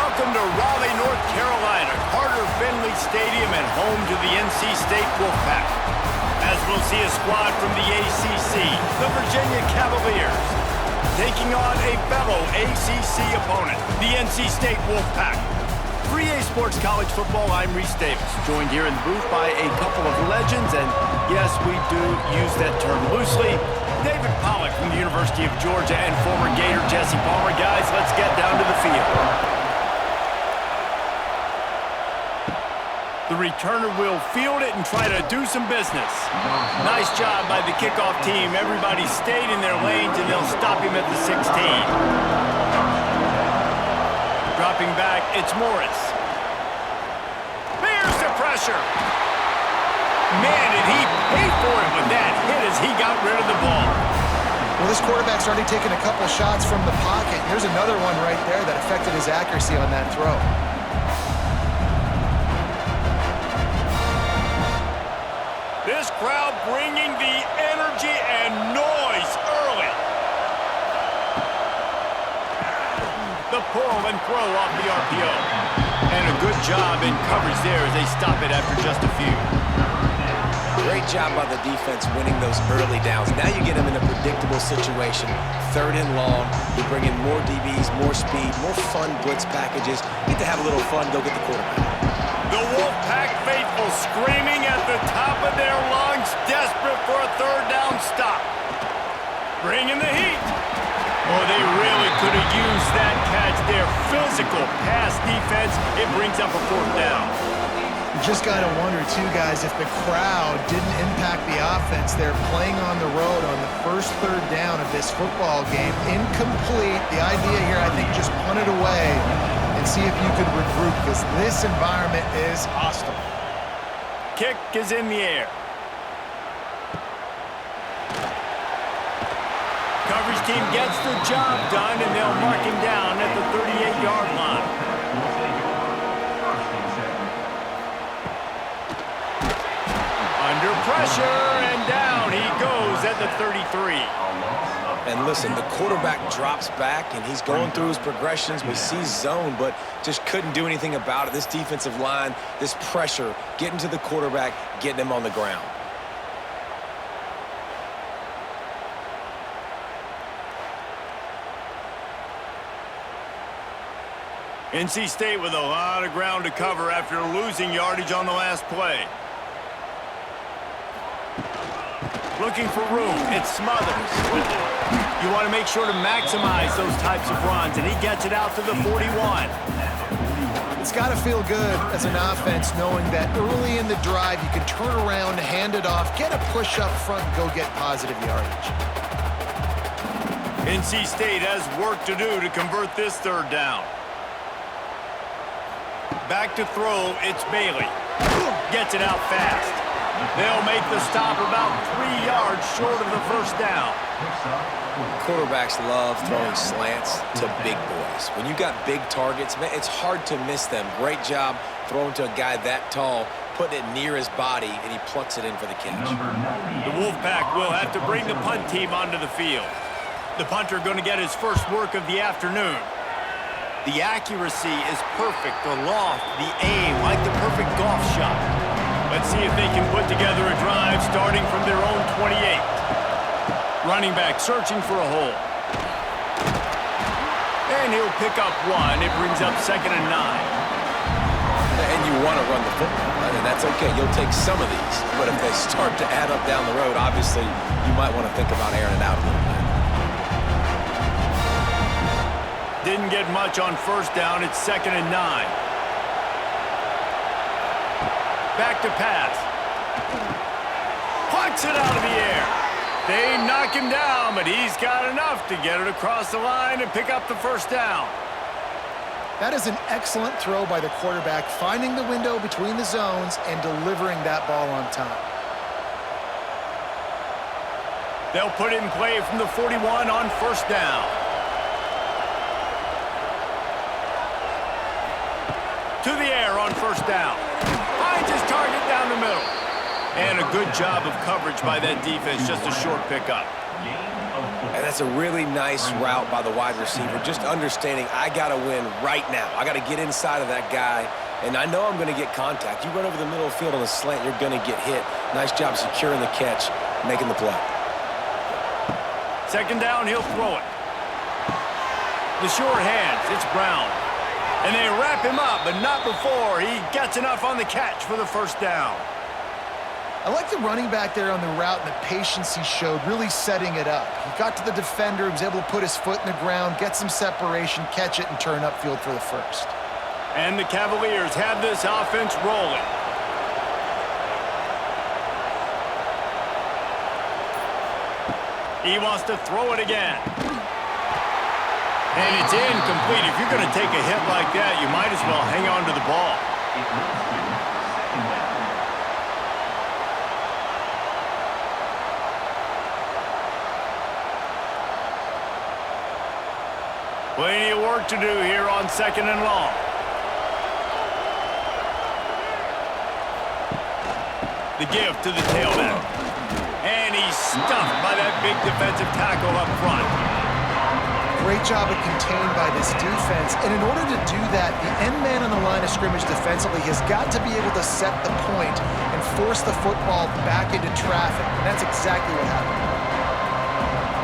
Welcome to Raleigh, North Carolina, Carter-Finley Stadium and home to the NC State Wolfpack. As we'll see a squad from the ACC, the Virginia Cavaliers, taking on a fellow ACC opponent, the NC State Wolfpack. For EA Sports College Football, I'm Reese Davis, joined here in the booth by a couple of legends, and yes, we do use that term loosely. David Pollack from the University of Georgia and former Gator Jesse Palmer. Guys, let's get down to the field. The returner will field it and try to do some business. Nice job by the kickoff team. Everybody stayed in their lanes, and they'll stop him at the 16. Dropping back, it's Morris. There's the pressure. Man, did he pay for it with that hit as he got rid of the ball. Well, this quarterback's already taken a couple shots from the pocket. Here's another one right there that affected his accuracy on that throw. This crowd bringing the energy and noise early. The pull and throw off the RPO. And a good job in coverage there as they stop it after just a few. Great job by the defense winning those early downs. Now you get them in a predictable situation. 3rd and long. You bring in more DBs, more speed, more fun blitz packages. You get to have a little fun, go get the quarterback. The Wolfpack faithful screaming at the top of their lungs, desperate for a 3rd down stop. Bringing the heat. Oh, they really could have used that catch there. Physical pass defense. It brings up a 4th down. You just got to wonder, too, guys, if the crowd didn't impact the offense. They're playing on the road on the first 3rd down of this football game. Incomplete. The idea here, I think, just punt it away and see if you could regroup, because this environment is hostile. Kick is in the air. Coverage team gets the job done, and they'll mark him down at the 38-yard line. Under pressure, and down he goes at the 33. And listen, the quarterback drops back, and he's going through his progressions. We see zone, but just couldn't do anything about it. This defensive line, this pressure, getting to the quarterback, getting him on the ground. NC State with a lot of ground to cover after losing yardage on the last play. Looking for room, it's Smothers. You want to make sure to maximize those types of runs, and he gets it out to the 41. It's got to feel good as an offense knowing that early in the drive you can turn around, hand it off, get a push up front, and go get positive yardage. NC State has work to do to convert this 3rd down. Back to throw, it's Bailey. Gets it out fast. They'll make the stop about 3 yards short of the 1st down. Quarterbacks love throwing slants to big boys. When you got big targets, man, it's hard to miss them. Great job throwing to a guy that tall, putting it near his body, and he plucks it in for the catch. The Wolfpack will have to bring the punt team onto the field. The punter going to get his first work of the afternoon. The accuracy is perfect, the loft, the aim, like the perfect golf shot. Let's see if they can put together a drive starting from their own 28. Running back searching for a hole. And he'll pick up 1. It brings up 2nd and 9. And you want to run the football, right? And that's okay. You'll take some of these. But if they start to add up down the road, obviously you might want to think about airing it out a little bit. Didn't get much on 1st down. It's 2nd and 9. Back to pass. Puts it out of the air. They knock him down, but he's got enough to get it across the line and pick up the 1st down. That is an excellent throw by the quarterback, finding the window between the zones and delivering that ball on time. They'll put it in play from the 41 on 1st down. To the air on 1st down. Finds his target down the middle. And a good job of coverage by that defense, just a short pickup. And that's a really nice route by the wide receiver, just understanding I got to win right now. I got to get inside of that guy, and I know I'm going to get contact. You run over the middle of the field on a slant, you're going to get hit. Nice job securing the catch, making the play. Second down, he'll throw it. The short hands, it's Brown. And they wrap him up, but not before he gets enough on the catch for the first down. I like the running back there on the route and the patience he showed, really setting it up. He got to the defender, he was able to put his foot in the ground, get some separation, catch it, and turn upfield for the first. And the Cavaliers have this offense rolling. He wants to throw it again. And it's incomplete. If you're going to take a hit like that, you might as well hang on to the ball. Plenty of work to do here on second and long. The give to the tailback. And he's stuffed by that big defensive tackle up front. Great job of contained by this defense. And in order to do that, the end man on the line of scrimmage defensively has got to be able to set the point and force the football back into traffic. And that's exactly what happened.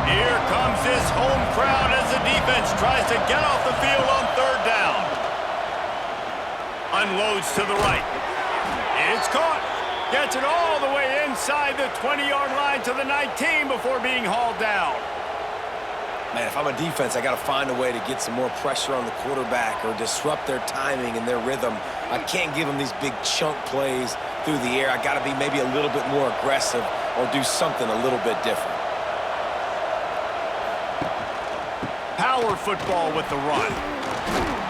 Here comes this home crowd as the defense tries to get off the field on third down. Unloads to the right. It's caught. Gets it all the way inside the 20-yard line to the 19 before being hauled down. Man, if I'm a defense, I got to find a way to get some more pressure on the quarterback or disrupt their timing and their rhythm. I can't give them these big chunk plays through the air. I got to be maybe a little bit more aggressive or do something a little bit different. Power football with the run.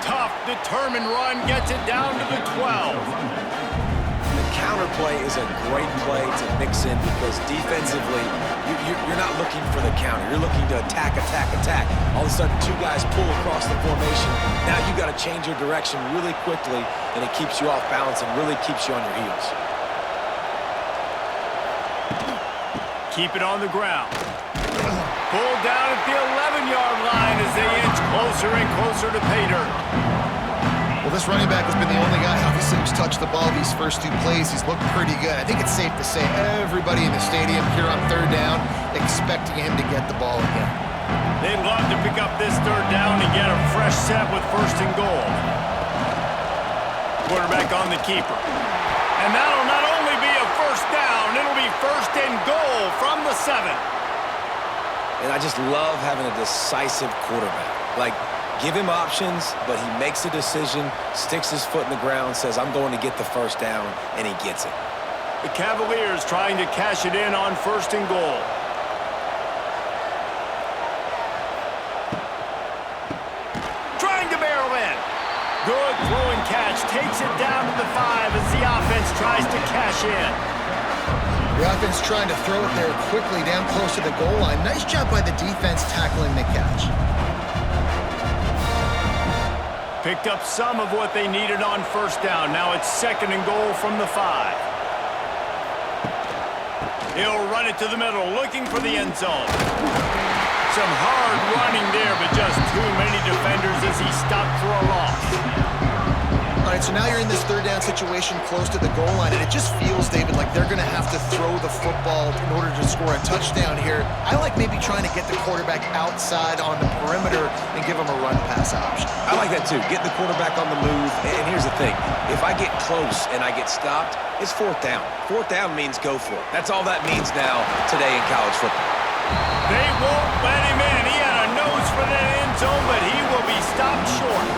Tough, determined run gets it down to the 12. The counter play is a great play to mix in because defensively, you're not looking for the counter. You're looking to attack, attack, attack. All of a sudden, two guys pull across the formation. Now you got to change your direction really quickly, and it keeps you off balance and really keeps you on your heels. Keep it on the ground. Pulled down at the 11-yard line as they inch closer and closer to pay dirt. Well, this running back has been the only guy, obviously, who's touched the ball these first two plays. He's looked pretty good. I think it's safe to say everybody in the stadium here on third down expecting him to get the ball again. They'd love to pick up this third down and get a fresh set with first and goal. Quarterback on the keeper. And that'll not only be a first down, it'll be first and goal from the 7. And I just love having a decisive quarterback. Like, give him options, but he makes a decision, sticks his foot in the ground, says, I'm going to get the first down, and he gets it. The Cavaliers trying to cash it in on first and goal. Trying to barrel in. Good throwing catch. Takes it down to the 5 as the offense tries to cash in. The offense trying to throw it there quickly down close to the goal line. Nice job by the defense tackling the catch. Picked up some of what they needed on first down. Now it's second and goal from the 5. He'll run it to the middle, looking for the end zone. Some hard running there, but just too many defenders as he stopped for a loss. All right, so now you're in this third down situation close to the goal line, and it just feels, David, like they're going to have to throw the football in order to score a touchdown here. I like maybe trying to get the quarterback outside on the perimeter and give him a run-pass option. I like that, too. Get the quarterback on the move. And here's the thing. If I get close and I get stopped, it's fourth down. Fourth down means go for it. That's all that means now today in college football. They won't let him in. He had a nose for that end zone, but he will be stopped short.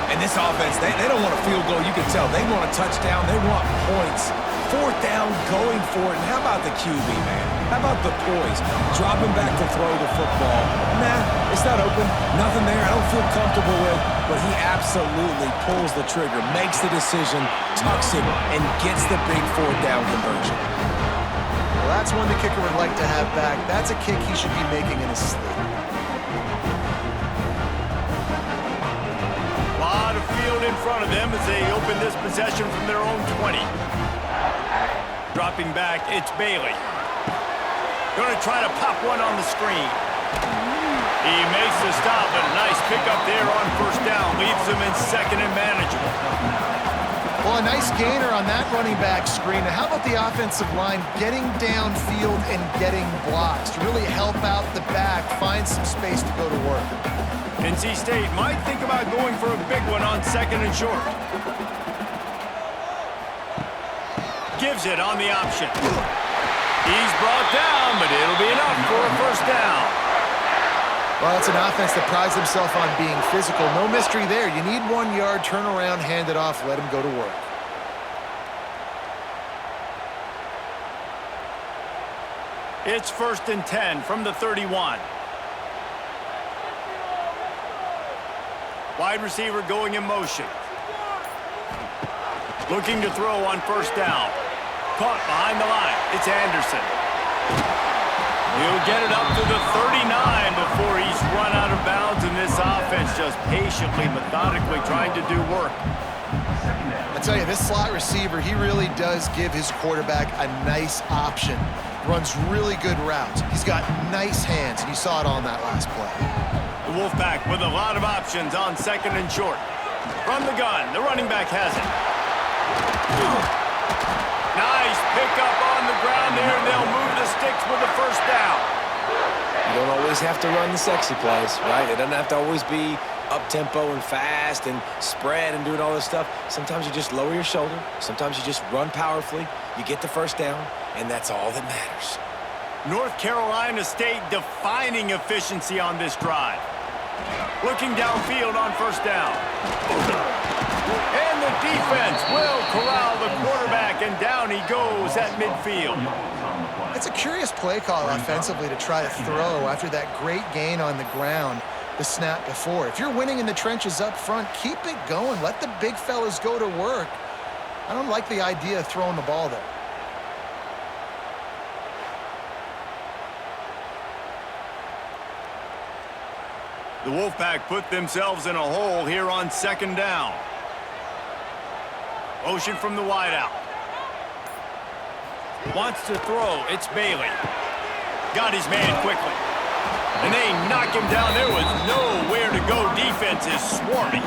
And this offense, they don't want a field goal. You can tell. They want a touchdown. They want points. Fourth down, going for it. And how about the QB, man? How about the poise? Dropping back to throw the football. Nah, it's not open. Nothing there I don't feel comfortable with. But he absolutely pulls the trigger, makes the decision, tucks it, and gets the big fourth down conversion. Well, that's one the kicker would like to have back. That's a kick he should be making in his sleep. Field in front of them as they open this possession from their own 20. Dropping back, it's Bailey. Going to try to pop one on the screen. He makes the stop, but a nice pickup there on first down. Leaves him in second and manageable. Well, a nice gainer on that running back screen. Now, how about the offensive line getting downfield and getting blocks to really help out the back, find some space to go to work? NC State might think about going for a big one on second and short. Gives it on the option. He's brought down, but it'll be enough for a first down. Well, it's an offense that prides themselves on being physical. No mystery there. You need 1 yard, turn around, hand it off, let him go to work. It's 1st and 10 from the 31. Wide receiver going in motion. Looking to throw on first down. Caught behind the line. It's Anderson. He'll get it up to the 39 before he's run out of bounds, and this offense just patiently, methodically trying to do work. I tell you, this slot receiver, he really does give his quarterback a nice option. Runs really good routes. He's got nice hands, and you saw it on that last play. The Wolfpack with a lot of options on second and short. From the gun, the running back has it. Nice pickup on the ground there, and they'll move the sticks with the first down. You don't always have to run the sexy plays, right? It doesn't have to always be up-tempo and fast and spread and doing all this stuff. Sometimes you just lower your shoulder. Sometimes you just run powerfully. You get the first down, and that's all that matters. North Carolina State defining efficiency on this drive. Looking downfield on first down. And the defense will corral the quarterback, and down he goes at midfield. It's a curious play call offensively to try to throw after that great gain on the ground the snap before. If you're winning in the trenches up front, keep it going. Let the big fellas go to work. I don't like the idea of throwing the ball there. The Wolfpack put themselves in a hole here on second down. Motion from the wideout. Wants to throw. It's Bailey. Got his man quickly. And they knock him down. There was nowhere to go. Defense is swarming.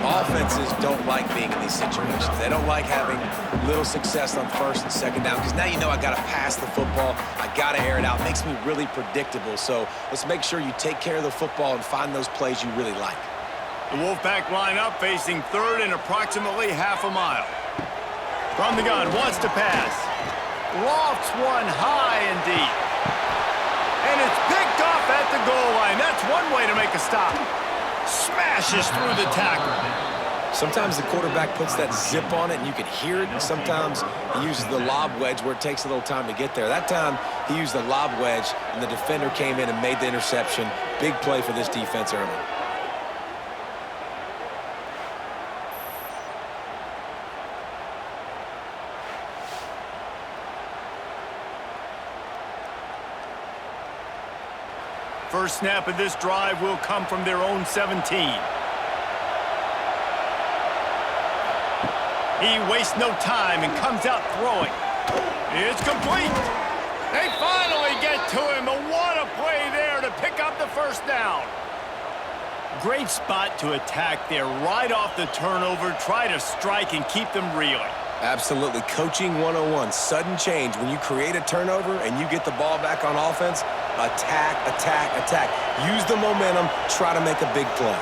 Offenses don't like being in these situations. They don't like having little success on first and second down, because now you know I got to pass the football. I got to air it out. It makes me really predictable. So let's make sure you take care of the football and find those plays you really like. The Wolfpack line up facing third and approximately half a mile. From the gun, wants to pass. Lofts one high and deep. And it's picked off at the goal line. That's one way to make a stop. Smashes through the tackle. Sometimes the quarterback puts that zip on it and you can hear it. And sometimes he uses the lob wedge where it takes a little time to get there. That time he used the lob wedge and the defender came in and made the interception. Big play for this defense early. First snap of this drive will come from their own 17. He wastes no time and comes out throwing. It's complete. They finally get to him. But what a play there to pick up the first down. Great spot to attack there right off the turnover. Try to strike and keep them reeling. Absolutely. Coaching 101. Sudden change. When you create a turnover and you get the ball back on offense, attack, attack, attack. Use the momentum. Try to make a big play.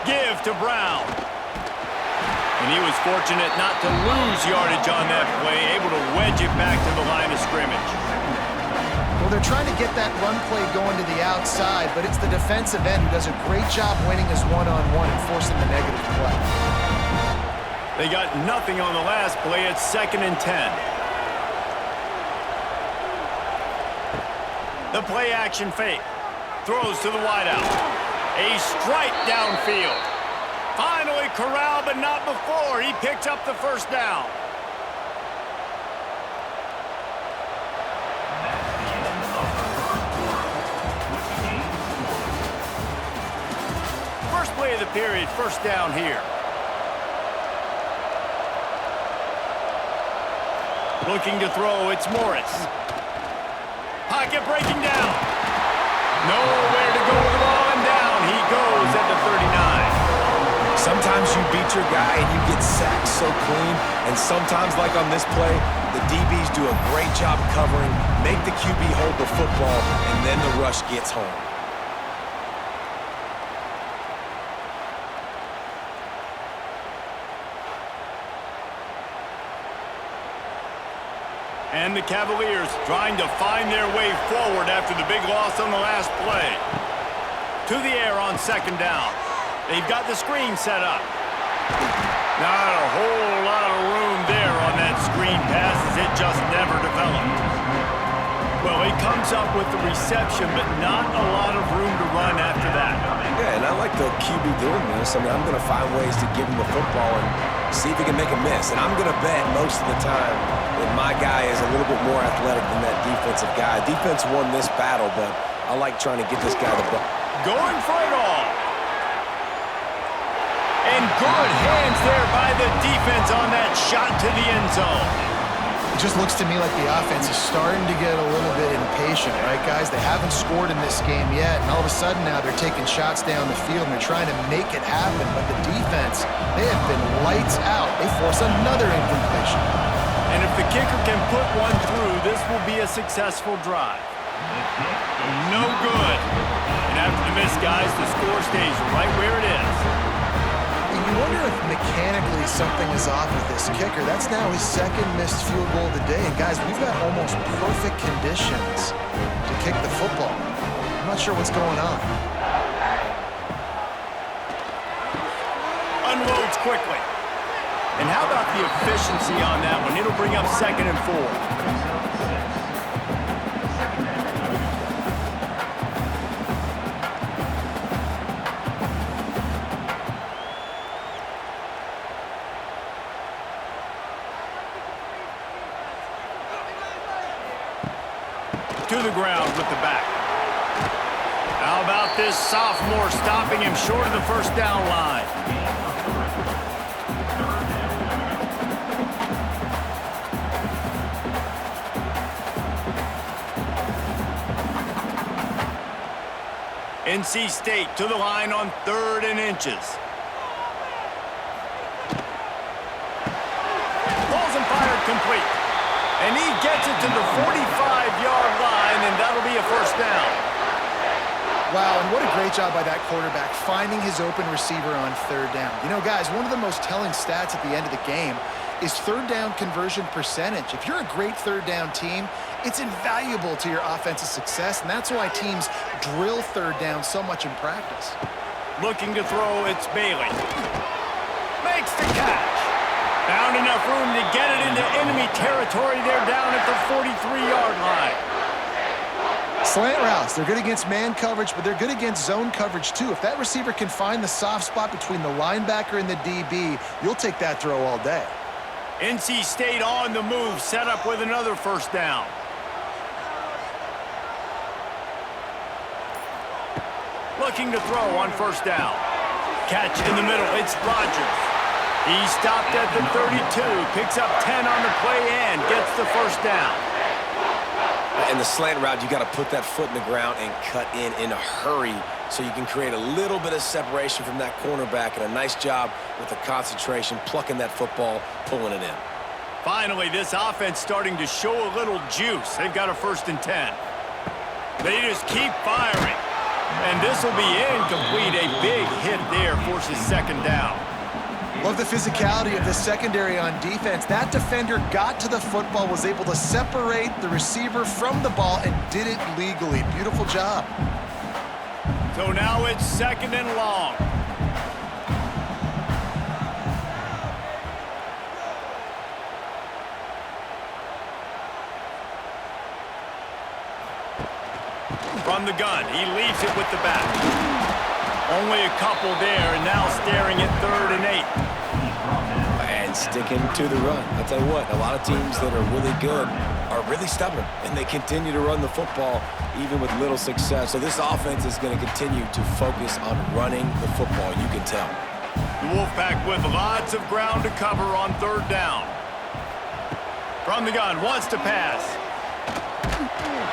Give to Brown. And he was fortunate not to lose yardage on that play, able to wedge it back to the line of scrimmage. Well, they're trying to get that run play going to the outside, but it's the defensive end who does a great job winning his one-on-one and forcing the negative play. They got nothing on the last play. It's 2nd and 10. The play action fake. Throws to the wideout. A strike downfield. Finally corralled, but not before. He picks up the first down. First play of the period, first down here. Looking to throw, it's Morris. Pocket breaking down. Nowhere to go with the ball, and down he goes at the 39. Sometimes you beat your guy and you get sacked so clean, and sometimes, like on this play, the DBs do a great job covering, make the QB hold the football, and then the rush gets home. And the Cavaliers trying to find their way forward after the big loss on the last play. To the air on second down. They've got the screen set up. Not a whole lot of room there on that screen pass as it just never developed. Well, he comes up with the reception, but not a lot of room to run after that. Yeah, and I like the QB doing this. I mean, I'm going to find ways to give him the football and see if he can make a miss. And I'm going to bet most of the time that my guy is a little bit more athletic than that defensive guy. Defense won this battle, but I like trying to get this guy the ball. Going for it all. And good hands there by the defense on that shot to the end zone. It just looks to me like the offense is starting to get a little bit impatient, right, guys? They haven't scored in this game yet, and all of a sudden now they're taking shots down the field and they're trying to make it happen. But the defense, they have been lights out. They force another incompletion. And if the kicker can put one through, this will be a successful drive. No good. And after the miss, guys, the score stays right where it is. You wonder if mechanically something is off with this kicker. That's now his second missed field goal of the day. And guys, we've got almost perfect conditions to kick the football. I'm not sure what's going on. Unloads quickly. And how about the efficiency on that one? It'll bring up 2nd and 4. To the ground with the back. How about this sophomore stopping him short of the first down line? NC State to the line on 3rd and inches. Balls and fired complete. And he gets it to the 45-yard line, and that'll be a first down. Wow, and what a great job by that quarterback, finding his open receiver on 3rd down. You know, guys, one of the most telling stats at the end of the game is 3rd down conversion percentage. If you're a great 3rd down team, it's invaluable to your offensive success, and that's why teams drill 3rd down so much in practice. Looking to throw, it's Bailey. Makes the catch. Found enough room to get it into enemy territory. They're down at the 43-yard line. Slant routes, they're good against man coverage, but they're good against zone coverage too. If that receiver can find the soft spot between the linebacker and the DB, you'll take that throw all day. NC State on the move, set up with another first down. Looking to throw on first down. Catch in the middle, it's Rogers. He stopped at the 32, picks up 10 on the play and gets the first down. In the slant route, you got to put that foot in the ground and cut in a hurry so you can create a little bit of separation from that cornerback, and a nice job with the concentration, plucking that football, pulling it in. Finally, this offense starting to show a little juice. They've got a 1st and 10. They just keep firing. And this will be incomplete. A big hit there forces 2nd down. Love the physicality of the secondary on defense. That defender got to the football, was able to separate the receiver from the ball, and did it legally. Beautiful job. So now it's 2nd and long. From the gun, he leaves it with the back. Only a couple there, and now staring at 3rd and 8. And sticking to the run. I'll tell you what, a lot of teams that are really good are really stubborn, and they continue to run the football even with little success. So this offense is going to continue to focus on running the football, you can tell. The Wolfpack with lots of ground to cover on 3rd down. From the gun, wants to pass.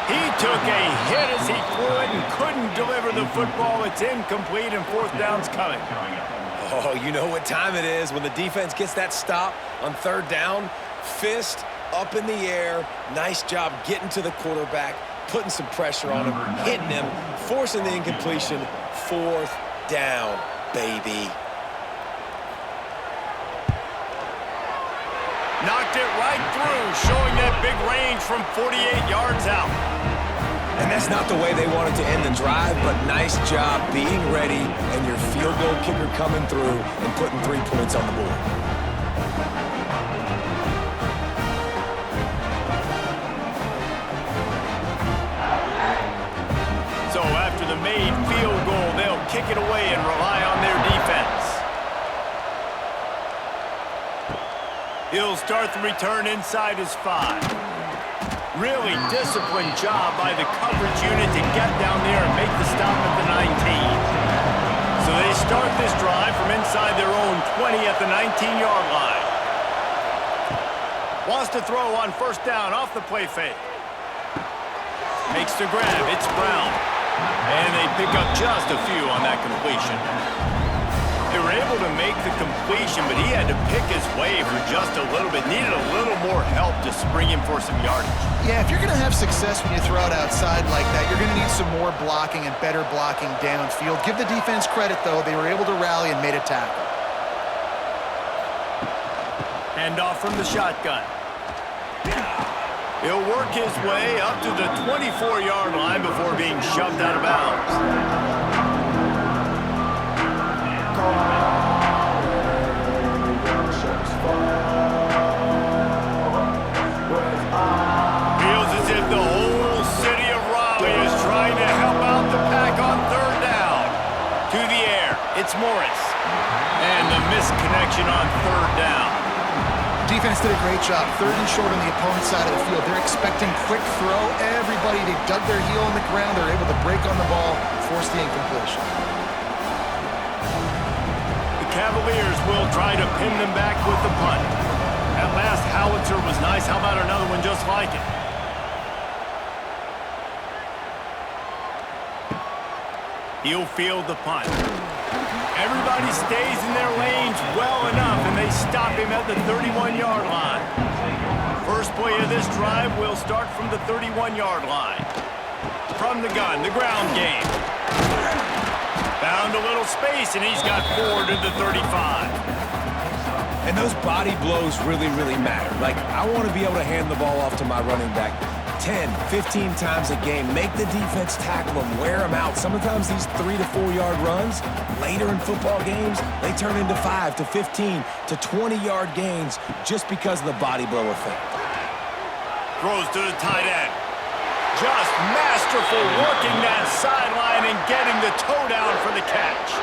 He took a hit as he threw it and couldn't deliver the football. It's incomplete and fourth down's coming. Oh, you know what time it is when the defense gets that stop on third down. Fist up in the air. Nice job getting to the quarterback, putting some pressure on him, hitting him, forcing the incompletion. Fourth down, baby. Knocked it right through, showing that big range from 48 yards out. And that's not the way they wanted to end the drive, but nice job being ready and your field goal kicker coming through and putting 3 points on the board. So after the made field goal, they'll kick it away and rely on their defense. He'll start the return inside his 5. Really disciplined job by the coverage unit to get down there and make the stop at the 19. So they start this drive from inside their own 20 at the 19-yard line. Wants to throw on first down off the play fake. Makes the grab. It's Brown. And they pick up just a few on that completion. They were able to make the completion, but he had to pick his way for just a little bit. Needed a little more help to spring him for some yardage. Yeah, if you're going to have success when you throw it outside like that, you're going to need some more blocking and better blocking downfield. Give the defense credit, though. They were able to rally and made a tackle. Hand off from the shotgun. He'll work his way up to the 24-yard line before being shoved out of bounds. Feels as if the whole city of Raleigh is trying to help out the pack on third down. To the air, it's Morris. And the misconnection on third down. Defense did a great job. Third and short on the opponent's side of the field. They're expecting quick throw. Everybody, they dug their heel in the ground. They're able to break on the ball, force the incompletion. Cavaliers will try to pin them back with the punt. That last howitzer was nice. How about another one just like it? He'll field the punt. Everybody stays in their lanes well enough, and they stop him at the 31-yard line. First play of this drive will start from the 31-yard line. From the gun, the ground game. Found a little space, and he's got 4 to the 35. And those body blows really, really matter. Like, I want to be able to hand the ball off to my running back 10, 15 times a game. Make the defense tackle them, wear them out. Sometimes these 3 to 4 yard runs, later in football games, they turn into 5 to 15 to 20-yard gains just because of the body blow effect. Throws to the tight end. Just masterful working that sideline and getting the toe down for the catch.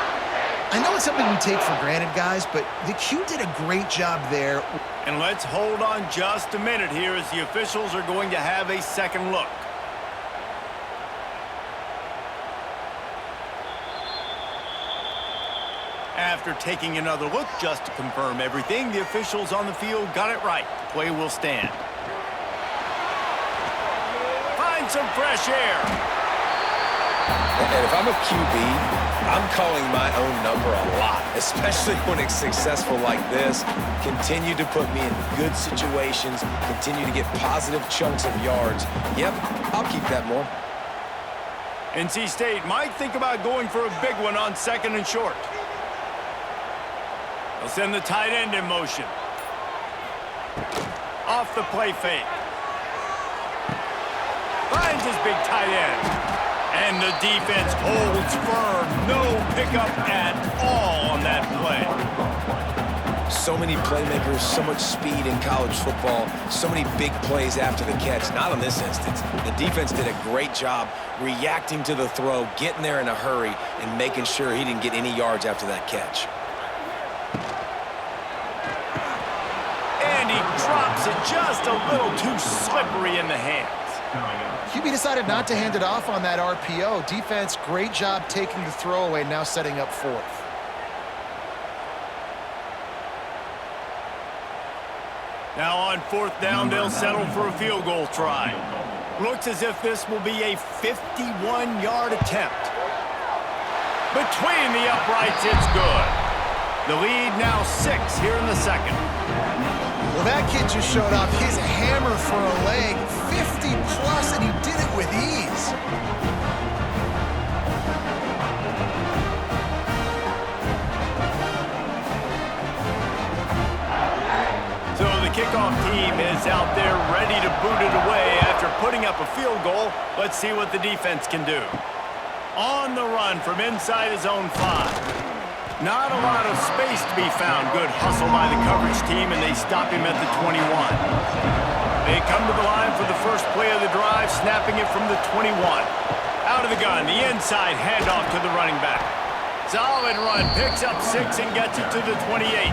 I know it's something we take for granted, guys, but the Q did a great job there. And let's hold on just a minute here as the officials are going to have a second look. After taking another look just to confirm everything, the officials on the field got it right. The play will stand. Find some fresh air. And if I'm a QB, I'm calling my own number a lot, especially when it's successful like this. Continue to put me in good situations, continue to get positive chunks of yards. Yep, I'll keep that more. NC State might think about going for a big one on second and short. They'll send the tight end in motion. Off the play fake. Finds his big tight end. And the defense holds firm. No pickup at all on that play. So many playmakers, so much speed in college football, so many big plays after the catch. Not in this instance. The defense did a great job reacting to the throw, getting there in a hurry, and making sure he didn't get any yards after that catch. And he drops it just a little too slippery in the hands. QB decided not to hand it off on that RPO. Defense, great job taking the throwaway, now setting up fourth. Now on fourth down, they'll settle for a field goal try. Looks as if this will be a 51-yard attempt. Between the uprights, it's good. The lead now 6 here in the second. Well, that kid just showed off his hammer for a leg, 50-plus, and he did it with ease. So the kickoff team is out there ready to boot it away after putting up a field goal. Let's see what the defense can do. On the run from inside his own 5. Not a lot of space to be found. Good hustle by the coverage team, and they stop him at the 21. They come to the line for the first play of the drive, snapping it from the 21. Out of the gun, the inside handoff to the running back. Solid run, picks up 6 and gets it to the 28.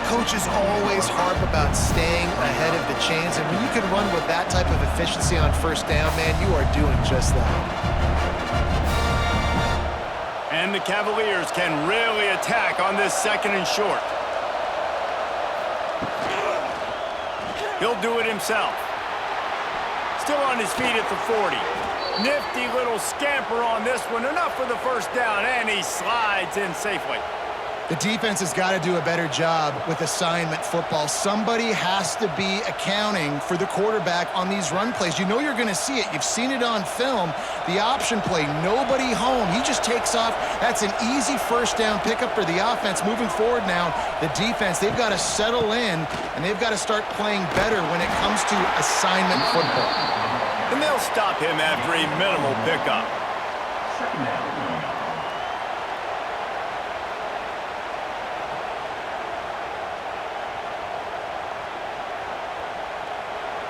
Coaches always harp about staying ahead of the chains, and when you can run with that type of efficiency on first down, man, you are doing just that. And the Cavaliers can really attack on this 2nd and short. He'll do it himself. Still on his feet at the 40. Nifty little scamper on this one. Enough for the first down, and he slides in safely. The defense has got to do a better job with assignment football. Somebody has to be accounting for the quarterback on these run plays. You know you're going to see it. You've seen it on film. The option play, nobody home. He just takes off. That's an easy first down pickup for the offense. Moving forward now, the defense, they've got to settle in, and they've got to start playing better when it comes to assignment football. And they'll stop him after a minimal pickup.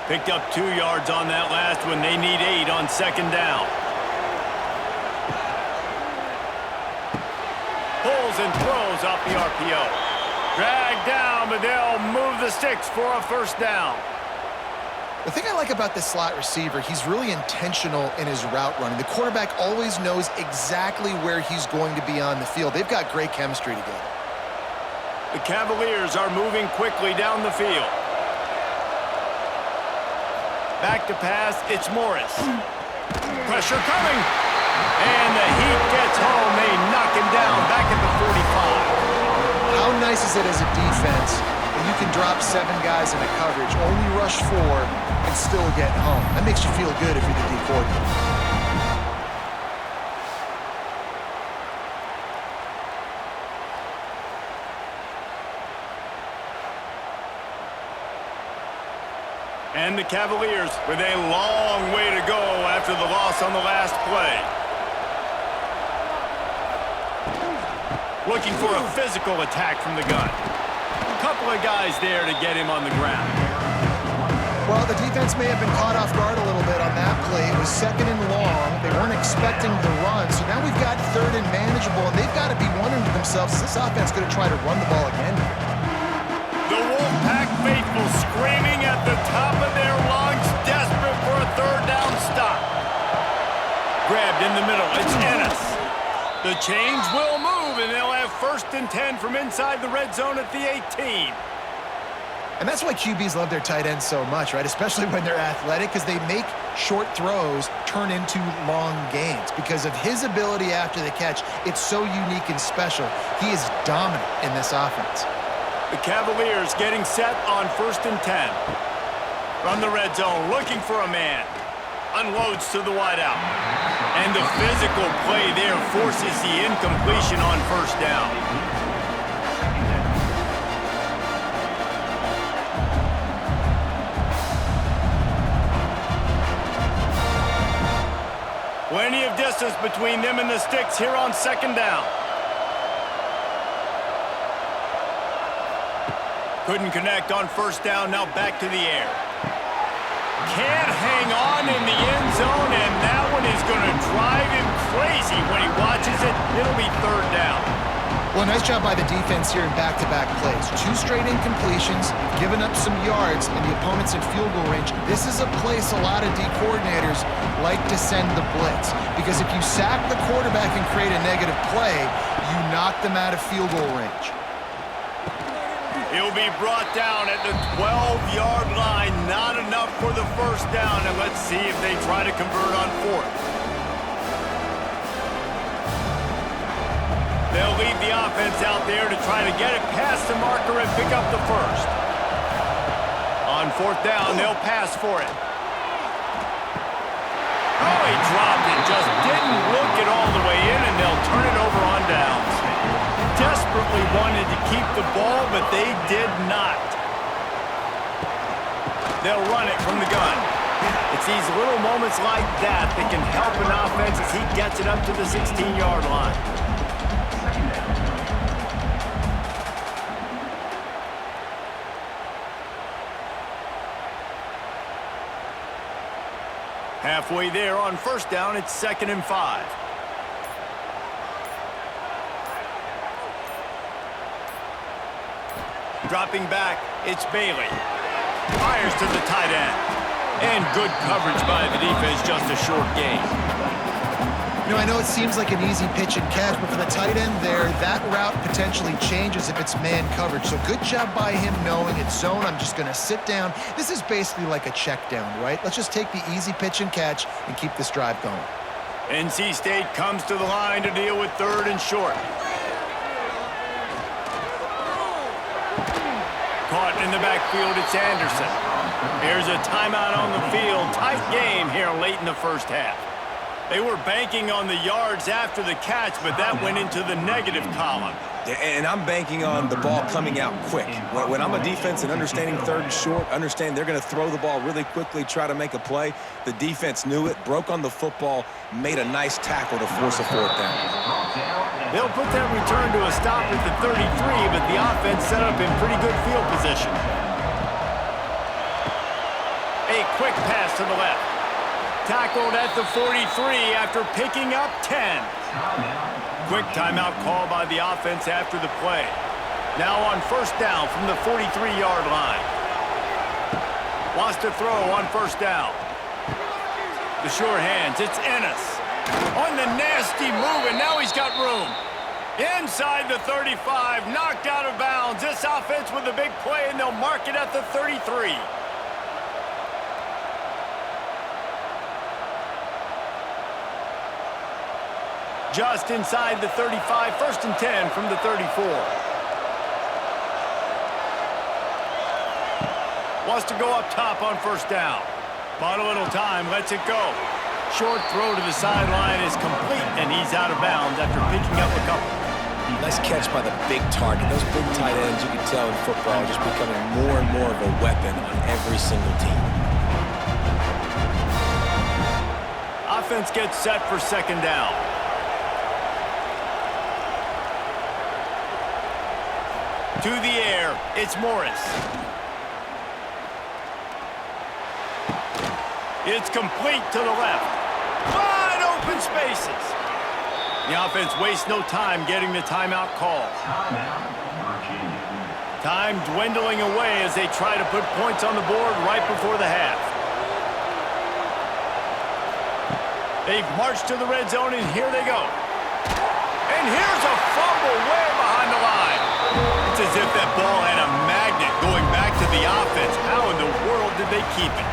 Picked up 2 yards on that last one. They need 8 on 2nd down. Pulls and throws off the RPO. Dragged down, but they'll move the sticks for a first down. The thing I like about this slot receiver, he's really intentional in his route running. The quarterback always knows exactly where he's going to be on the field. They've got great chemistry together. The Cavaliers are moving quickly down the field. Back to pass, it's Morris. Pressure coming. And the Heat gets home. They knock him down back at the 45. How nice is it as a defense when you can drop 7 guys in a coverage, only rush 4, and still get home? That makes you feel good if you're the D coordinator. And the Cavaliers with a long way to go after the loss on the last play. Looking for a physical attack from the gun. A couple of guys there to get him on the ground. Well, the defense may have been caught off guard a little bit on that play. It was 2nd and long. They weren't expecting the run. So now we've got 3rd and manageable, and they've got to be wondering to themselves, is this offense going to try to run the ball again? The Wolfpack faithful screaming at the top of their lungs, desperate for a 3rd down stop. Grabbed in the middle, it's Ennis. The chains will move, and they'll have 1st and 10 from inside the red zone at the 18. And that's why QBs love their tight ends so much, right? Especially when they're athletic, because they make short throws turn into long gains. Because of his ability after the catch, it's so unique and special. He is dominant in this offense. The Cavaliers getting set on 1st and 10. From the red zone, looking for a man. Unloads to the wideout. And the physical play there forces the incompletion on 1st down. Plenty of distance between them and the sticks here on 2nd down. Couldn't connect on 1st down, now back to the air. Can't hang on in the end zone, and that one is going to drive him crazy when he watches it. It'll be 3rd down. Well, nice job by the defense here in back-to-back plays. 2 straight incompletions, given up some yards, and the opponent's in field goal range. This is a place a lot of D coordinators like to send the blitz, because if you sack the quarterback and create a negative play, you knock them out of field goal range. He'll be brought down at the 12-yard line. Not enough for the first down, and let's see if they try to convert on fourth. They'll leave the offense out there to try to get it past the marker and pick up the first. On fourth down, they'll pass for it. Oh, he dropped it. Just didn't look it all the way in, and they'll turn it over on downs. Desperately wanted to keep the ball, but they did not. They'll run it from the gun. It's these little moments like that that can help an offense as he gets it up to the 16-yard line. Halfway there on first down, it's 2nd and 5. Dropping back, it's Bailey. Fires to the tight end. And good coverage by the defense, just a short gain. You know, I know it seems like an easy pitch and catch, but for the tight end there, that route potentially changes if it's man coverage. So good job by him knowing it's zone. I'm just going to sit down. This is basically like a check down, right? Let's just take the easy pitch and catch and keep this drive going. NC State comes to the line to deal with 3rd and short. Caught in the backfield, it's Anderson. Here's a timeout on the field. Tight game here late in the first half. They were banking on the yards after the catch, but that went into the negative column. And I'm banking on the ball coming out quick. When I'm a defense and understanding 3rd and short, understand they're going to throw the ball really quickly, try to make a play. The defense knew it, broke on the football, made a nice tackle to force a 4th down. They'll put that return to a stop at the 33, but the offense set up in pretty good field position. A quick pass to the left. Tackled at the 43 after picking up 10. Quick timeout call by the offense after the play. Now on first down from the 43-yard line. Wants to throw on first down. The sure hands, it's Ennis. On the nasty move, and now he's got room. Inside the 35, knocked out of bounds. This offense with a big play, and they'll mark it at the 33. Just inside the 35, 1st and 10 from the 34. Wants to go up top on first down. Bought a little time, lets it go. Short throw to the sideline is complete, and he's out of bounds after picking up a couple. Nice catch by the big target. Those big tight ends, you can tell in football, are just becoming more and more of a weapon on every single team. Offense gets set for 2nd down. To the air, it's Morris. It's complete to the left. Wide open spaces. The offense wastes no time getting the timeout call. Time dwindling away as they try to put points on the board right before the half. They've marched to the red zone, and here they go. And here's a fumble way behind the line. It's as if that ball had a magnet going back to the offense. How in the world did they keep it?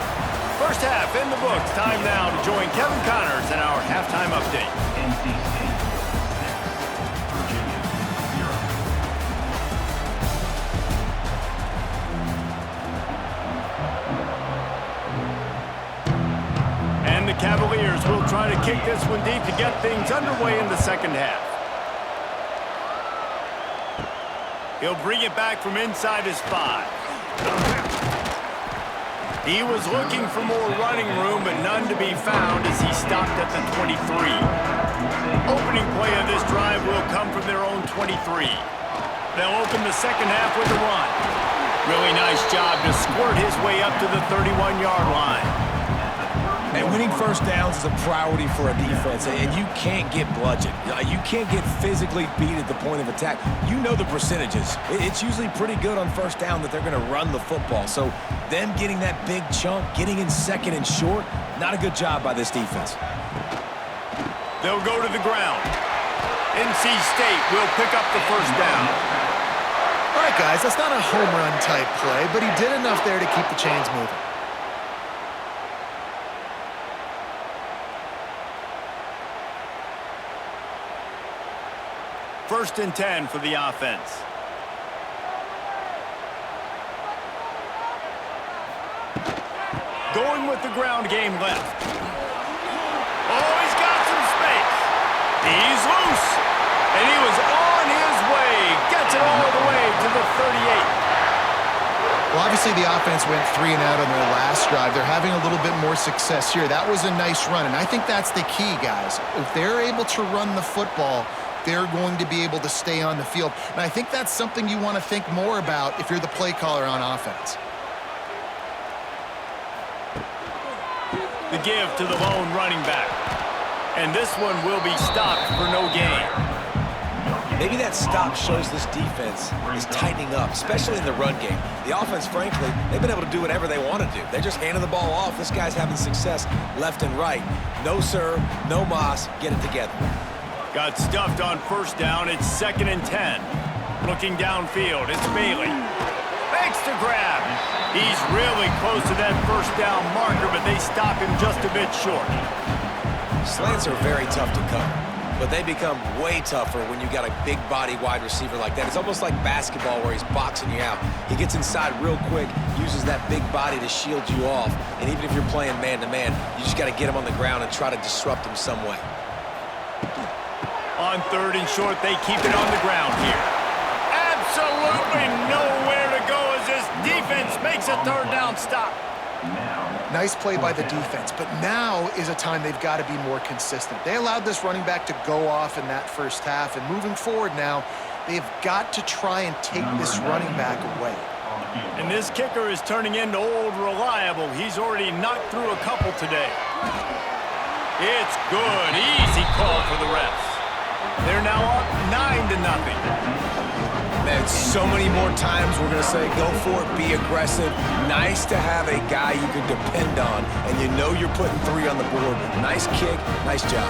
First half in the books. Time now to join Kevin Connors in our halftime update. NC State, 6, Virginia, 0. And the Cavaliers will try to kick this one deep to get things underway in the second half. He'll bring it back from inside his 5. He was looking for more running room, but none to be found as he stopped at the 23. Opening play of this drive will come from their own 23. They'll open the second half with a run. Really nice job to squirt his way up to the 31-yard line. And winning first downs is a priority for a defense, and you can't get bludgeoned. You can't get physically beat at the point of attack. You know the percentages. It's usually pretty good on first down that they're going to run the football. So them getting that big chunk, getting in 2nd and short, not a good job by this defense. They'll go to the ground. NC State will pick up the first down. right, guys, that's not a home run type play, but he did enough there to keep the chains moving. First and 10 for the offense. Going with the ground game left. Oh, he's got some space. He's loose. And he was on his way. Gets it all the way to the 38. Well, obviously the offense went 3 and out on their last drive. They're having a little bit more success here. That was a nice run, and I think that's the key, guys. If they're able to run the football, they're going to be able to stay on the field. And I think that's something you want to think more about if you're the play caller on offense. The give to the lone running back. And this one will be stopped for no gain. Maybe that stop shows this defense is tightening up, especially in the run game. The offense, frankly, they've been able to do whatever they want to do. They're just handing the ball off. This guy's having success left and right. No sir, no mas, get it together. Got stuffed on first down. It's 2nd and 10. Looking downfield, it's Bailey. Makes the grab. He's really close to that first down marker, but they stop him just a bit short. Slants are very tough to cover, but they become way tougher when you got a big body wide receiver like that. It's almost like basketball where he's boxing you out. He gets inside real quick, uses that big body to shield you off, and even if you're playing man-to-man, you just got to get him on the ground and try to disrupt him some way. On 3rd and short, they keep it on the ground here. Absolutely nowhere to go as this defense makes a 3rd down stop. Nice play by the defense, but now is a time they've got to be more consistent. They allowed this running back to go off in that first half, and moving forward now, they've got to try and take this running back away. And this kicker is turning into old reliable. He's already knocked through a couple today. It's good. Easy call for the refs. They're now up 9-0. Man, so many more times we're going to say, go for it, be aggressive. Nice to have a guy you can depend on, and you know you're putting 3 on the board. Nice kick, nice job.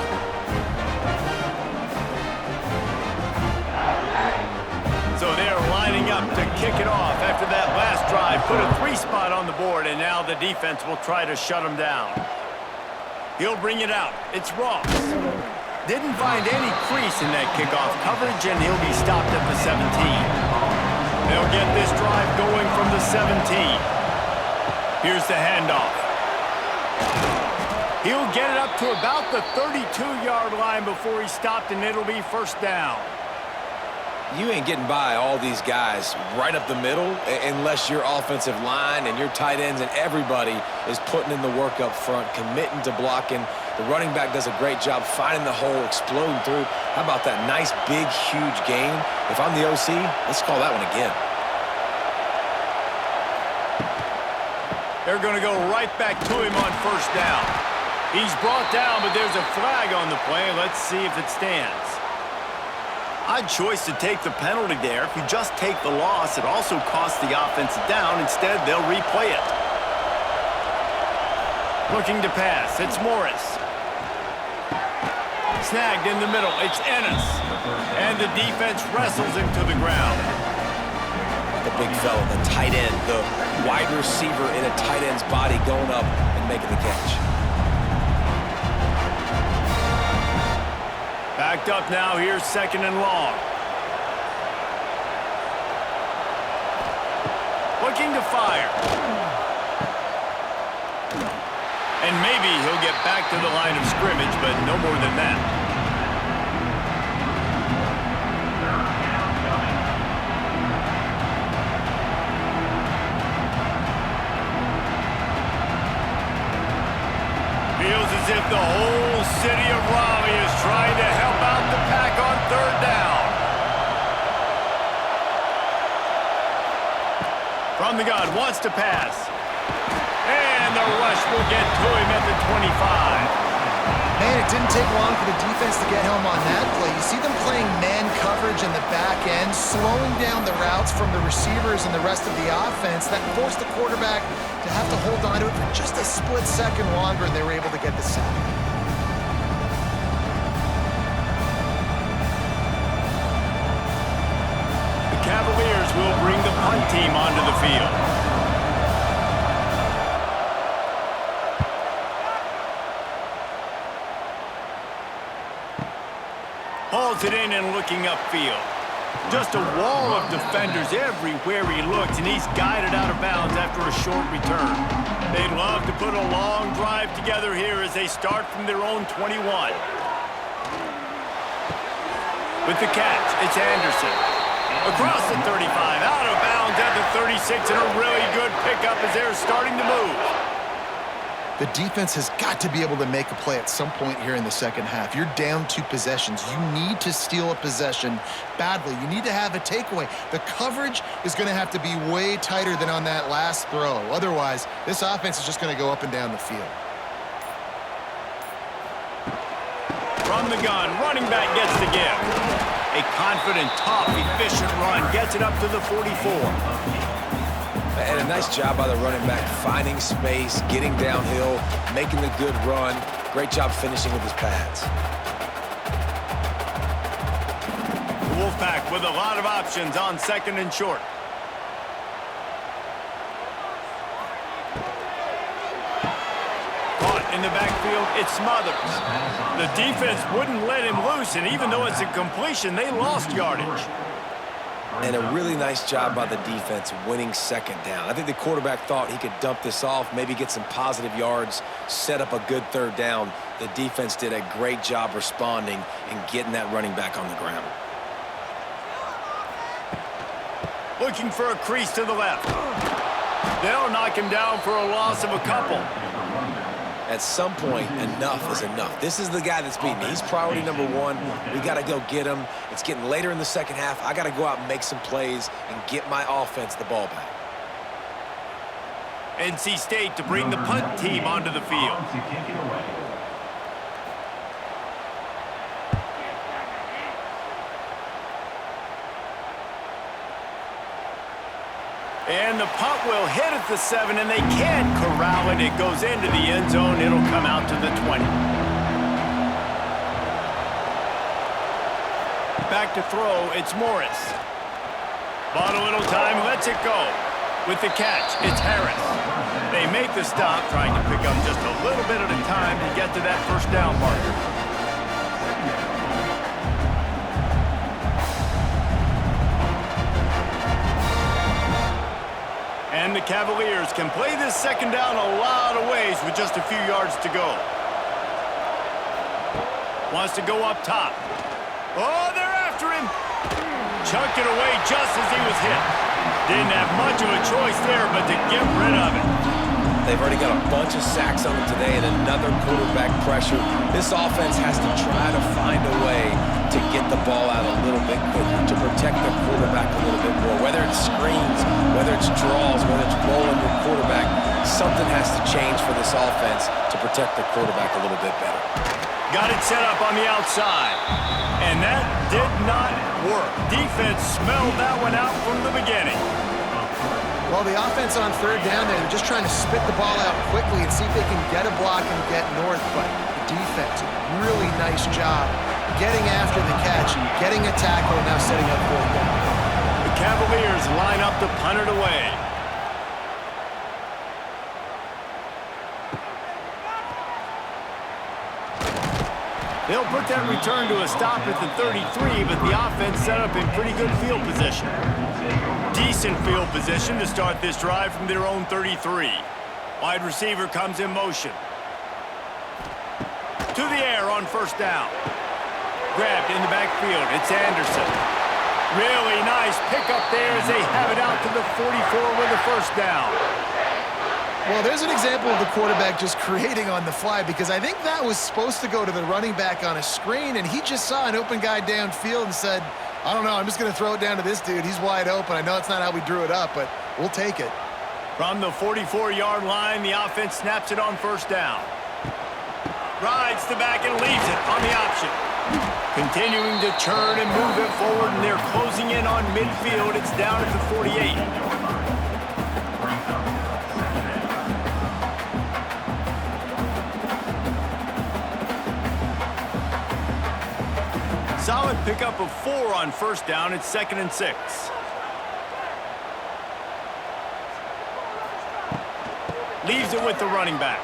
So they're lining up to kick it off after that last drive. Put a 3 spot on the board, and now the defense will try to shut them down. He'll bring it out. It's Ross. Didn't find any crease in that kickoff coverage, and he'll be stopped at the 17. They'll get this drive going from the 17. Here's the handoff. He'll get it up to about the 32-yard line before he's stopped, and it'll be 1st down. You ain't getting by all these guys right up the middle unless your offensive line and your tight ends and everybody is putting in the work up front, committing to blocking. The running back does a great job finding the hole, exploding through. How about that nice, big, huge gain? If I'm the OC, let's call that one again. They're going to go right back to him on 1st down. He's brought down, but there's a flag on the play. Let's see if it stands. Odd choice to take the penalty there. If you just take the loss, it also costs the offense down. Instead, they'll replay it. Looking to pass. It's Morris. Snagged in the middle. It's Ennis. And the defense wrestles him to the ground. The big fella, the tight end, the wide receiver in a tight end's body going up and making the catch. Backed up now. Here's 2nd and long. Looking to fire. And maybe he'll get back to the line of scrimmage, but no more than that. Feels as if the whole city of Raleigh is trying to help out the pack on 3rd down. From the gun, wants to pass. And the rush will get to him at the 25. Man, it didn't take long for the defense to get home on that play. You see them playing man coverage in the back end, slowing down the routes from the receivers and the rest of the offense. That forced the quarterback to have to hold on to it for just a split second longer, and they were able to get the sack. The Cavaliers will bring the punt team onto the field. Hauls it in and looking upfield. Just a wall of defenders everywhere he looks, and he's guided out of bounds after a short return. They'd love to put a long drive together here as they start from their own 21. With the catch, it's Anderson. Across the 35, out of bounds at the 36, and a really good pickup as they're starting to move. The defense has got to be able to make a play at some point here in the second half. You're down 2 possessions. You need to steal a possession badly. You need to have a takeaway. The coverage is going to have to be way tighter than on that last throw. Otherwise, this offense is just going to go up and down the field. From the gun, running back gets the give. A confident, tough, efficient run gets it up to the 44. And a nice job by the running back, finding space, getting downhill, making the good run. Great job finishing with his pads. The Wolfpack with a lot of options on second and short. Caught in the backfield, it's Smothers. The defense wouldn't let him loose, and even though it's a completion, they lost yardage. And a really nice job by the defense winning second down. I think the quarterback thought he could dump this off, maybe get some positive yards, set up a good third down. The defense did a great job responding and getting that running back on the ground. Looking for a crease to the left. They'll knock him down for a loss of a couple. At some point, enough is enough. This is the guy that's beaten me. He's priority number 1. We got to go get him. It's getting later in the second half. I got to go out and make some plays and get my offense the ball back. NC State to bring the punt team onto the field. And the punt will hit at the 7, and they can't corral it. It goes into the end zone. It'll come out to the 20. Back to throw, it's Morris. Bought a little time, lets it go. With the catch, it's Harris. They make the stop, trying to pick up just a little bit at a time to get to that first down marker. And the Cavaliers can play this second down a lot of ways with just a few yards to go. Wants to go up top. Oh, they're after him. Chucked it away just as he was hit. Didn't have much of a choice there but to get rid of it. They've already got a bunch of sacks on them today and another quarterback pressure. This offense has to try to find a way to get the ball out a little bit quicker, to protect the quarterback a little bit more. Whether it's screens, whether it's draws, whether it's rolling your quarterback, something has to change for this offense to protect the quarterback a little bit better. Got it set up on the outside, and that did not work. Defense smelled that one out from the beginning. Well, the offense on third down, they're just trying to spit the ball out quickly and see if they can get a block and get north. But the defense, really nice job getting after the catch, getting a tackle, and now setting up fourth down. The Cavaliers line up to punt it away. They'll put that return to a stop at the 33, but the offense set up in pretty good field position. Decent field position to start this drive from their own 33. Wide receiver comes in motion. To the air on first down. Grabbed in the backfield. It's Anderson. Really nice pickup there as they have it out to the 44 with a first down. Well, there's an example of the quarterback just creating on the fly, because I think that was supposed to go to the running back on a screen, and he just saw an open guy downfield and said, I don't know, I'm just going to throw it down to this dude. He's wide open. I know that's not how we drew it up, but we'll take it. From the 44-yard line, the offense snaps it on first down. Rides the back and leaves it on the option. Continuing to turn and move it forward, and they're closing in on midfield. It's down at the 48. Solid pickup of 4 on first down. It's 2nd and 6. Leaves it with the running back.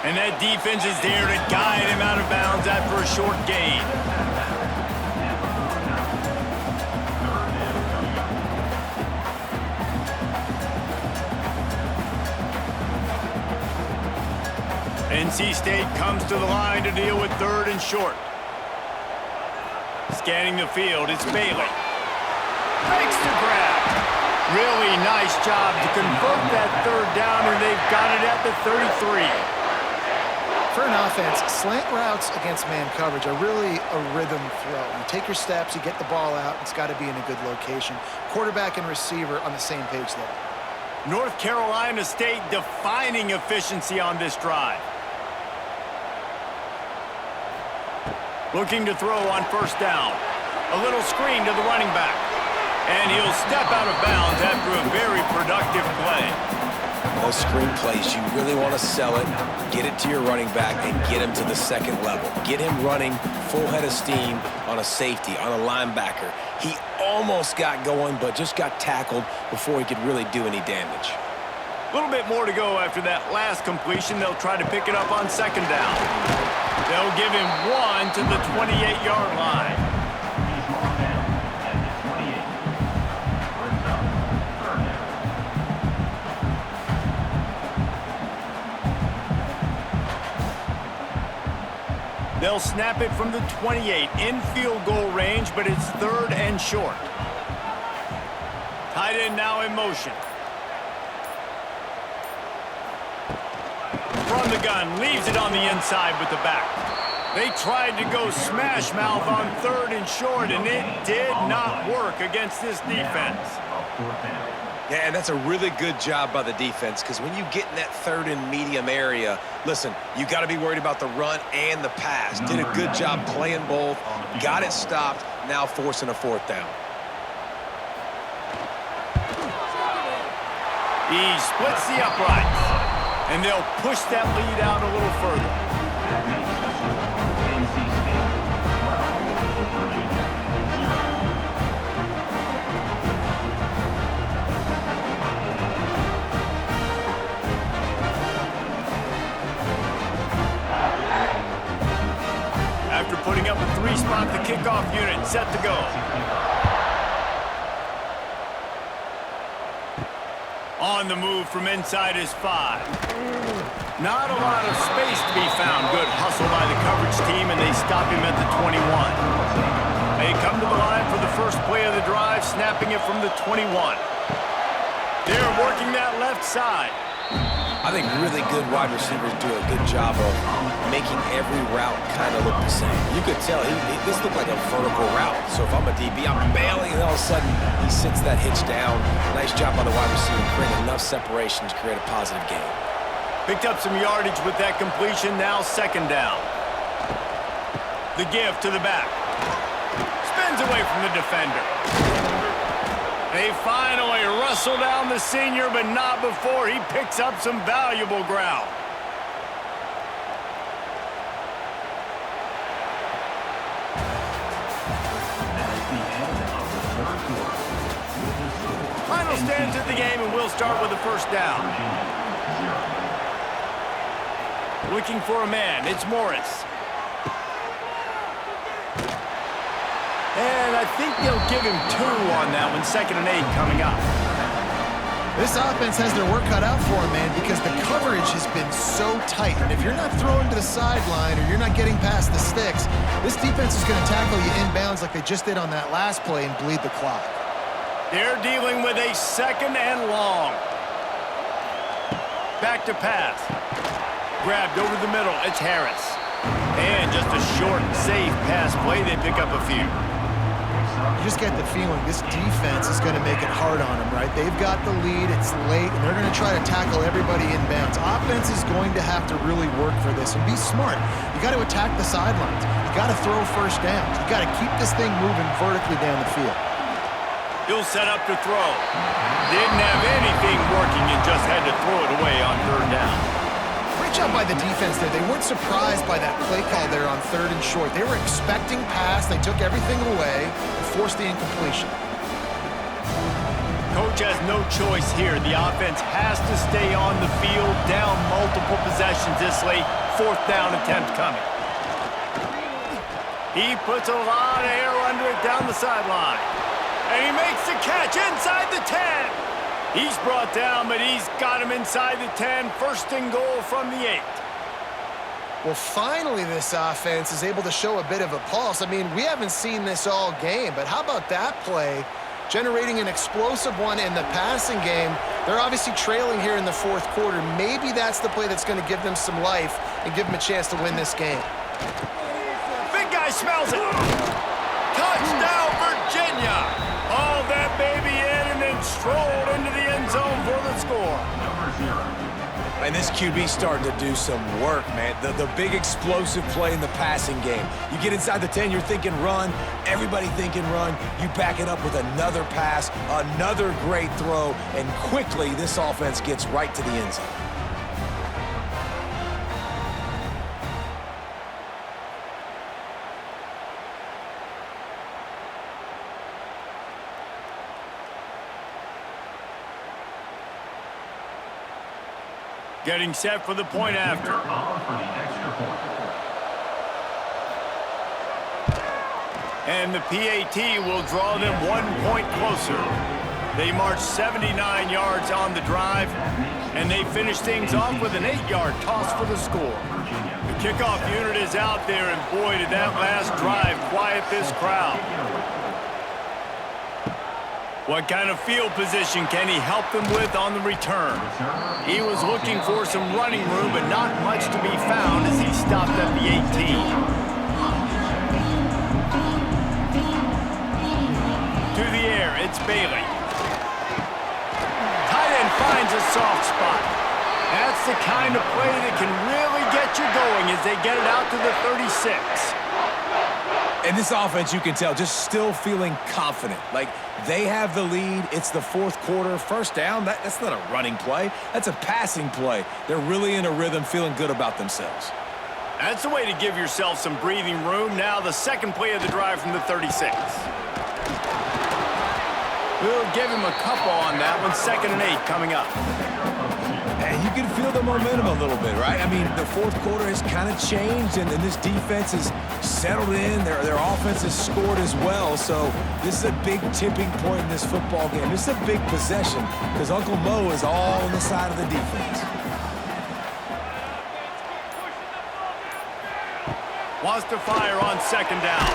And that defense is there to guide him out of bounds after a short gain. NC State comes to the line to deal with 3rd and short. Scanning the field, it's Bailey. Makes the grab. Really nice job to convert that 3rd down, and they've got it at the 33. For an offense, slant routes against man coverage are really a rhythm throw. You take your steps, you get the ball out, it's got to be in a good location. Quarterback and receiver on the same page there. North Carolina State defining efficiency on this drive. Looking to throw on 1st down. A little screen to the running back. And he'll step out of bounds after a very productive play. Those screen plays, you really want to sell it, get it to your running back, and get him to the 2nd level. Get him running full head of steam on a safety, on a linebacker. He almost got going, but just got tackled before he could really do any damage. A little bit more to go after that last completion. They'll try to pick it up on 2nd down. They'll give him 1 to the 28-yard line. He's brought down at the 28. First up, 3rd down. They'll snap it from the 28 in field goal range, but it's 3rd and short. Tight end now in motion. From the gun, leaves it on the inside with the back. They tried to go smash mouth on 3rd and short, and it did not work against this defense. Yeah, and that's a really good job by the defense, because when you get in that 3rd and medium area, listen, you got to be worried about the run and the pass. Did a good job playing both, got it stopped, now forcing a 4th down. He splits the uprights, and they'll push that lead out a little further. NC State, 12, Virginia, 0. After putting up a 3-spot, the kickoff unit set to go. On the move from inside his 5. Not a lot of space to be found. Good hustle by the coverage team, and they stop him at the 21. They come to the line for the first play of the drive, snapping it from the 21. They're working that left side. I think really good wide receivers do a good job of making every route kind of look the same. You could tell this looked like a vertical route. So if I'm a DB, I'm bailing, and all of a sudden he sits that hitch down. Nice job by the wide receiver, creating enough separation to create a positive gain. Picked up some yardage with that completion. Now 2nd down. The give to the back. Spins away from the defender. They finally wrestle down the senior, but not before he picks up some valuable ground. Final stands at the game, and we'll start with the 1st down. Looking for a man, it's Morris. And I think they'll give him 2 on that one. 2nd and 8 coming up. This offense has their work cut out for them, man, because the coverage has been so tight. And if you're not throwing to the sideline or you're not getting past the sticks, this defense is going to tackle you inbounds like they just did on that last play and bleed the clock. They're dealing with a 2nd and long. Back to pass. Grabbed over the middle. It's Harris. And just a short, safe pass play. They pick up a few. You just get the feeling this defense is going to make it hard on them, right? They've got the lead, it's late, and they're going to try to tackle everybody inbounds. Offense is going to have to really work for this and be smart. You got to attack the sidelines. You got to throw 1st downs. You got to keep this thing moving vertically down the field. He'll set up to throw. Didn't have anything working and just had to throw it away on 3rd down. Great job by the defense there. They weren't surprised by that play call there on 3rd and short. They were expecting pass. They took everything away and forced the incompletion. Coach has no choice here. The offense has to stay on the field, down multiple possessions this late. 4th down attempt coming. He puts a lot of air under it down the sideline. And he makes the catch inside the 10. He's brought down, but he's got him inside the 10. 1st and goal from the 8. Well, finally this offense is able to show a bit of a pulse. I mean, we haven't seen this all game, but how about that play? Generating an explosive one in the passing game. They're obviously trailing here in the 4th quarter. Maybe that's the play that's going to give them some life and give them a chance to win this game. Big guy smells it. Touchdown, Virginia. Hauled that baby in and then strolled into the end zone for the score. And this QB starting to do some work, man. The big explosive play in the passing game. You get inside the 10, you're thinking run. Everybody thinking run. You back it up with another pass, another great throw, and quickly this offense gets right to the end zone. Getting set for the point after. And the PAT will draw them 1 point closer. They march 79 yards on the drive, and they finish things off with an 8-yard toss for the score. The kickoff unit is out there, and boy, did that last drive quiet this crowd. What kind of field position can he help them with on the return? He was looking for some running room, but not much to be found as he stopped at the 18. To the air, it's Bailey. Tight end finds a soft spot. That's the kind of play that can really get you going as they get it out to the 36. And this offense, you can tell, just still feeling confident. Like, they have the lead. It's the 4th quarter. 1st down, that's not a running play. That's a passing play. They're really in a rhythm, feeling good about themselves. That's the way to give yourself some breathing room. Now the 2nd play of the drive from the 36. We'll give him a couple on that one. 2nd and 8 coming up. And you can feel the momentum a little bit, right? I mean, the 4th quarter has kind of changed, and this defense has settled in. Their offense has scored as well. So this is a big tipping point in this football game. This is a big possession because Uncle Mo is all on the side of the defense. Wants to fire on 2nd down.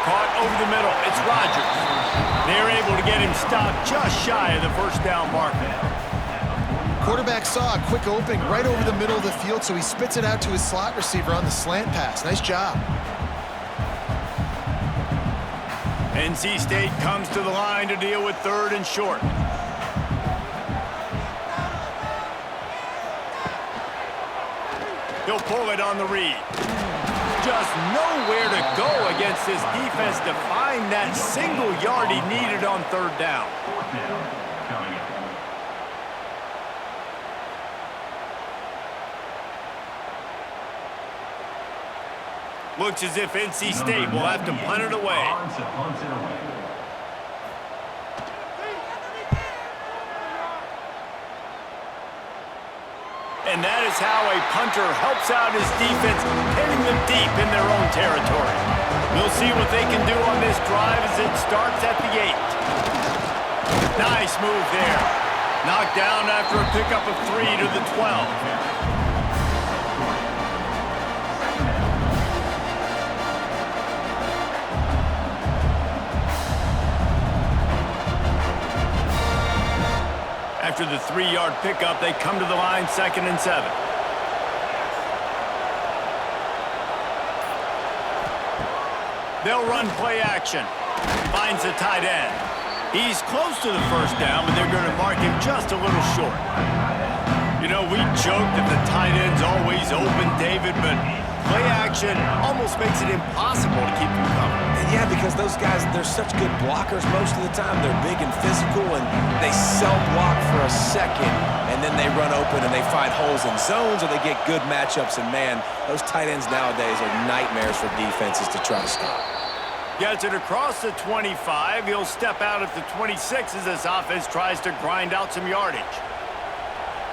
Caught over the middle. It's Rodgers. They're able to get him stopped just shy of the 1st down marker. Quarterback saw a quick opening right over the middle of the field, so he spits it out to his slot receiver on the slant pass. Nice job. NC State comes to the line to deal with 3rd and short. He'll pull it on the read. Just nowhere to go against this defense to find that single yard he needed on 3rd down. 4th down coming up. Looks as if NC State will have to punt it away. And that is how a punter helps out his defense, hitting them deep in their own territory. We'll see what they can do on this drive as it starts at the 8. Nice move there. Knocked down after a pickup of 3 to the 12. After the 3-yard pickup, they come to the line 2nd and 7. They'll run play action. Finds the tight end. He's close to the 1st down, but they're going to mark him just a little short. You know, we joke that the tight end's always open, David, but play action almost makes it impossible to keep him covered. And yeah, because those guys, they're such good blockers most of the time. They're big and physical, and they self-block for a second, and then they run open and they find holes in zones, or they get good matchups. And man, those tight ends nowadays are nightmares for defenses to try to stop. Gets it across the 25. He'll step out at the 26 as this offense tries to grind out some yardage.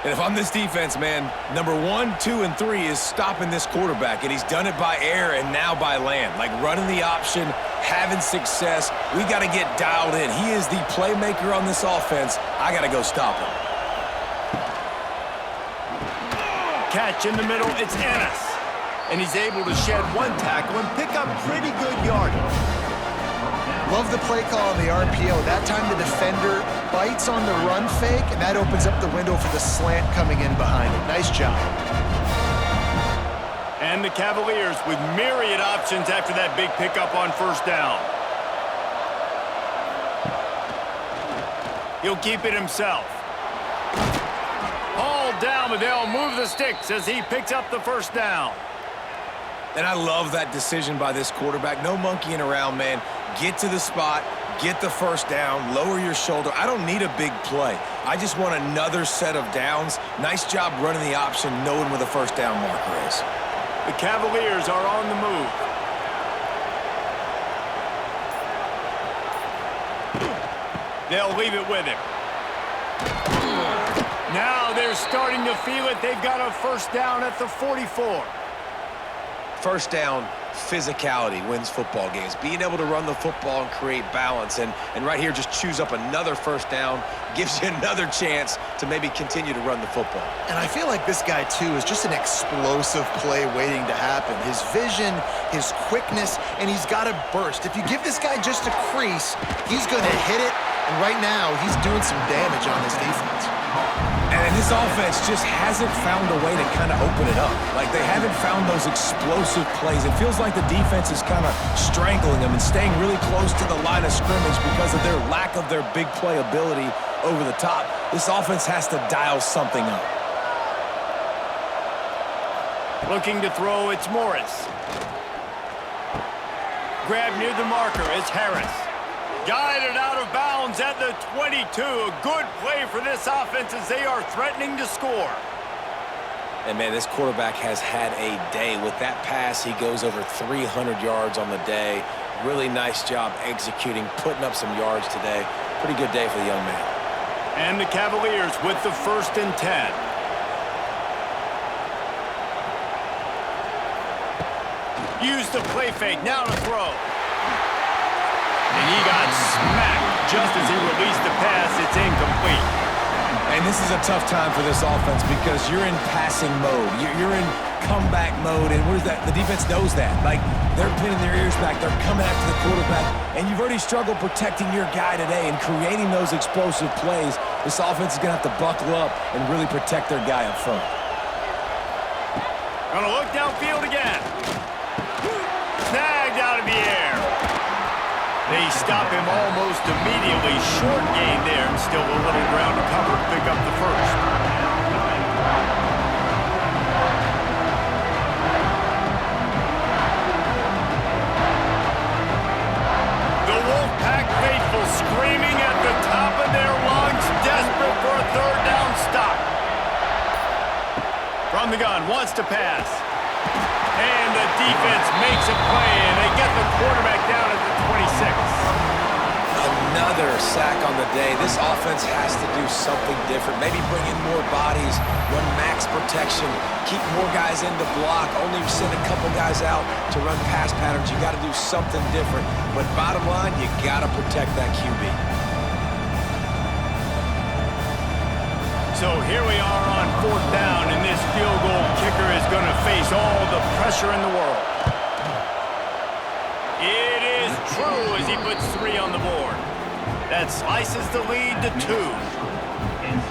And if I'm this defense, man, number 1, 2, and 3 is stopping this quarterback, and he's done it by air and now by land. Like running the option, having success. We got to get dialed in. He is the playmaker on this offense. I got to go stop him. Catch in the middle, it's Ennis. And he's able to shed one tackle and pick up pretty good yardage. Love the play call on the RPO. That time the defender bites on the run fake, and that opens up the window for the slant coming in behind it. Nice job. And the Cavaliers with myriad options after that big pickup on first down. He'll keep it himself. Hauled down, but they'll move the sticks as he picks up the first down. And I love that decision by this quarterback. No monkeying around, man. Get to the spot, get the first down, lower your shoulder. I don't need a big play. I just want another set of downs. Nice job running the option, knowing where the first down marker is. The Cavaliers are on the move. They'll leave it with him. Now they're starting to feel it. They've got a first down at the 44. First down, physicality wins football games. Being able to run the football and create balance. And right here, just choose up another first down, gives you another chance to maybe continue to run the football. And I feel like this guy, too, is just an explosive play waiting to happen. His vision, his quickness, and he's got a burst. If you give this guy just a crease, he's going to hit it. And right now, he's doing some damage on this defense. And this offense just hasn't found a way to kind of open it up. Like, they haven't found those explosive plays. It feels like the defense is kind of strangling them and staying really close to the line of scrimmage because of their lack of their big play ability over the top. This offense has to dial something up. Looking to throw, it's Morris. Grab near the marker, it's Harris. Guided out of bounds at the 22. A good play for this offense as they are threatening to score. And, man, this quarterback has had a day. With that pass, he goes over 300 yards on the day. Really nice job executing, putting up some yards today. Pretty good day for the young man. And the Cavaliers with the 1st and 10. Use the play fake, now to throw. And he got smacked just as he released the pass. It's incomplete. And this is a tough time for this offense because you're in passing mode. You're in comeback mode, and what is that? The defense knows that. Like, they're pinning their ears back. They're coming after the quarterback, and you've already struggled protecting your guy today and creating those explosive plays. This offense is going to have to buckle up and really protect their guy up front. Gonna look downfield again. Snagged out of the air. They stop him almost immediately. Short gain there, and still a little ground to cover to pick up the first. The Wolfpack faithful screaming at the top of their lungs, desperate for a third down stop. From the gun, wants to pass. And the defense makes a play, and they get the quarterback down at the 26. Another sack on the day. This offense has to do something different. Maybe bring in more bodies, run max protection, keep more guys in the block, only send a couple guys out to run pass patterns. You got to do something different. But bottom line, you got to protect that QB. So here we are on 4th down, and this field goal kicker is going to face all the pressure in the world. It is true as he puts 3 on the board. That slices the lead to 2.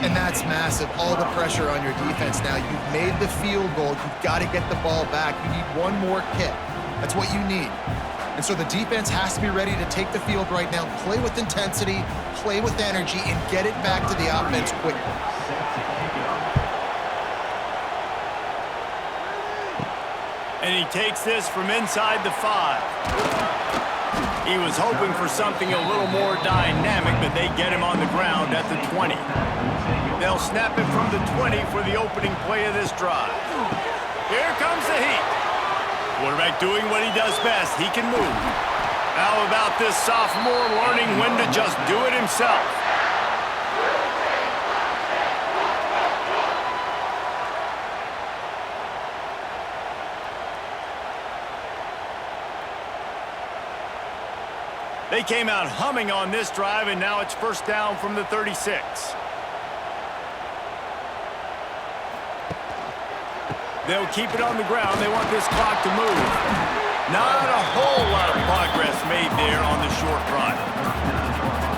And that's massive. All the pressure on your defense now. You've made the field goal. You've got to get the ball back. You need one more kick. That's what you need. And so the defense has to be ready to take the field right now, play with intensity, play with energy, and get it back to the offense quickly. And he takes this from inside the 5. He was hoping for something a little more dynamic, but they get him on the ground at the 20. They'll snap it from the 20 for the opening play of this drive. Here comes the heat. Quarterback doing what he does best. He can move. How about this sophomore learning when to just do it himself? They came out humming on this drive, and now it's first down from the 36. They'll keep it on the ground. They want this clock to move. Not a whole lot of progress made there on the short run.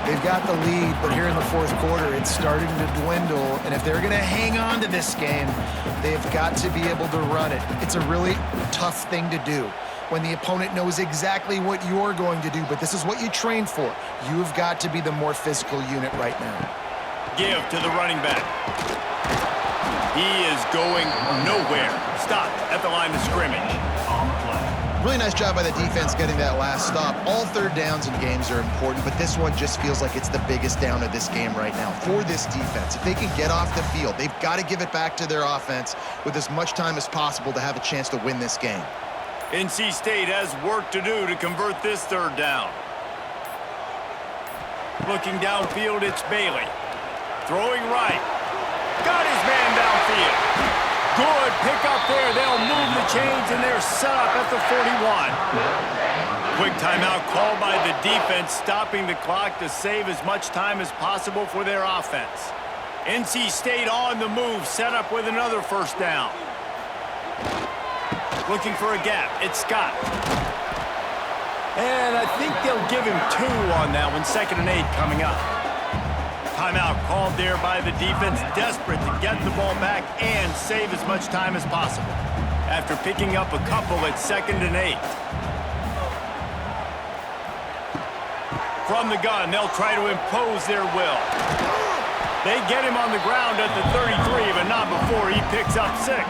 They've got the lead, but here in the fourth quarter, it's starting to dwindle. And if they're going to hang on to this game, they've got to be able to run it. It's a really tough thing to do when the opponent knows exactly what you're going to do, but this is what you train for. You've got to be the more physical unit right now. Give to the running back. He is going nowhere. Stop at the line of scrimmage. Really nice job by the defense getting that last stop. All third downs in games are important, but this one just feels like it's the biggest down of this game right now for this defense. If they can get off the field, they've got to give it back to their offense with as much time as possible to have a chance to win this game. NC State has work to do to convert this third down. Looking downfield, it's Bailey. Throwing right. Got his man downfield. Good pick up there. They'll move the chains, and they're set up at the 41. Quick timeout called by the defense, stopping the clock to save as much time as possible for their offense. NC State on the move, set up with another first down. Looking for a gap. It's Scott. And I think they'll give him 2 on that one. 2nd and 8 coming up. Timeout called there by the defense, desperate to get the ball back and save as much time as possible. After picking up a couple at 2nd and 8. From the gun, they'll try to impose their will. They get him on the ground at the 33, but not before he picks up 6.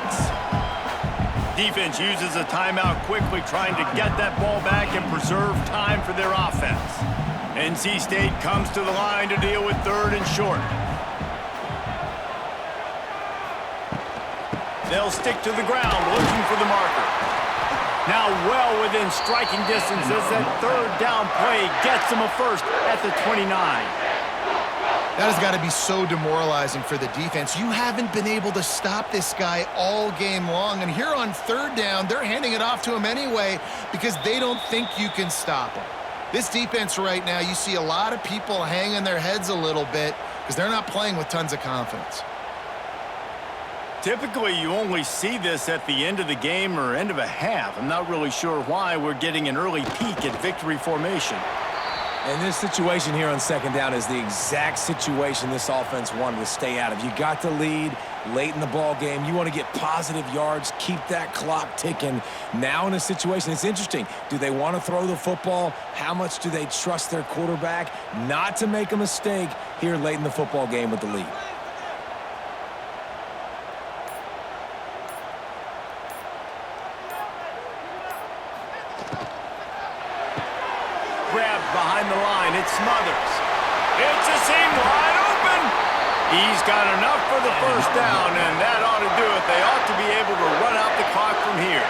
Defense uses a timeout quickly, trying to get that ball back and preserve time for their offense. NC State comes to the line to deal with 3rd and short. They'll stick to the ground, looking for the marker. Now well within striking distance as that 3rd down play gets them a first at the 29. That has got to be so demoralizing for the defense. You haven't been able to stop this guy all game long. And here on 3rd down, they're handing it off to him anyway because they don't think you can stop him. This defense right now, you see a lot of people hanging their heads a little bit because they're not playing with tons of confidence. Typically, you only see this at the end of the game or end of a half. I'm not really sure why we're getting an early peek at victory formation. And this situation here on 2nd down is the exact situation this offense wanted to stay out of. You got the lead late in the ball game. You want to get positive yards, keep that clock ticking. Now in a situation, it's interesting. Do they want to throw the football? How much do they trust their quarterback not to make a mistake here late in the football game with the lead? Behind the line, it's Smothers. It's a seam wide open. He's got enough for the first down, and that ought to do it. They ought to be able to run out the clock from here.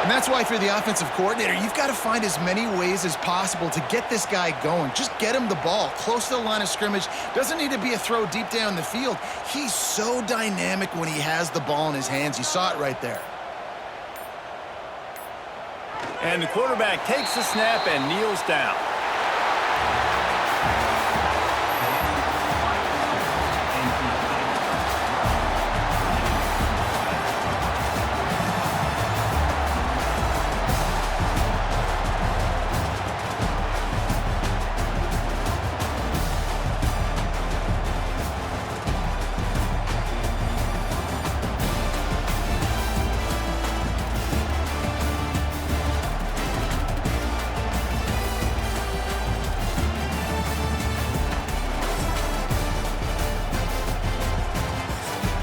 And that's why for the offensive coordinator, you've got to find as many ways as possible to get this guy going. Just get him the ball close to the line of scrimmage. Doesn't need to be a throw deep down the field. He's so dynamic when he has the ball in his hands. You saw it right there. And the quarterback takes the snap and kneels down.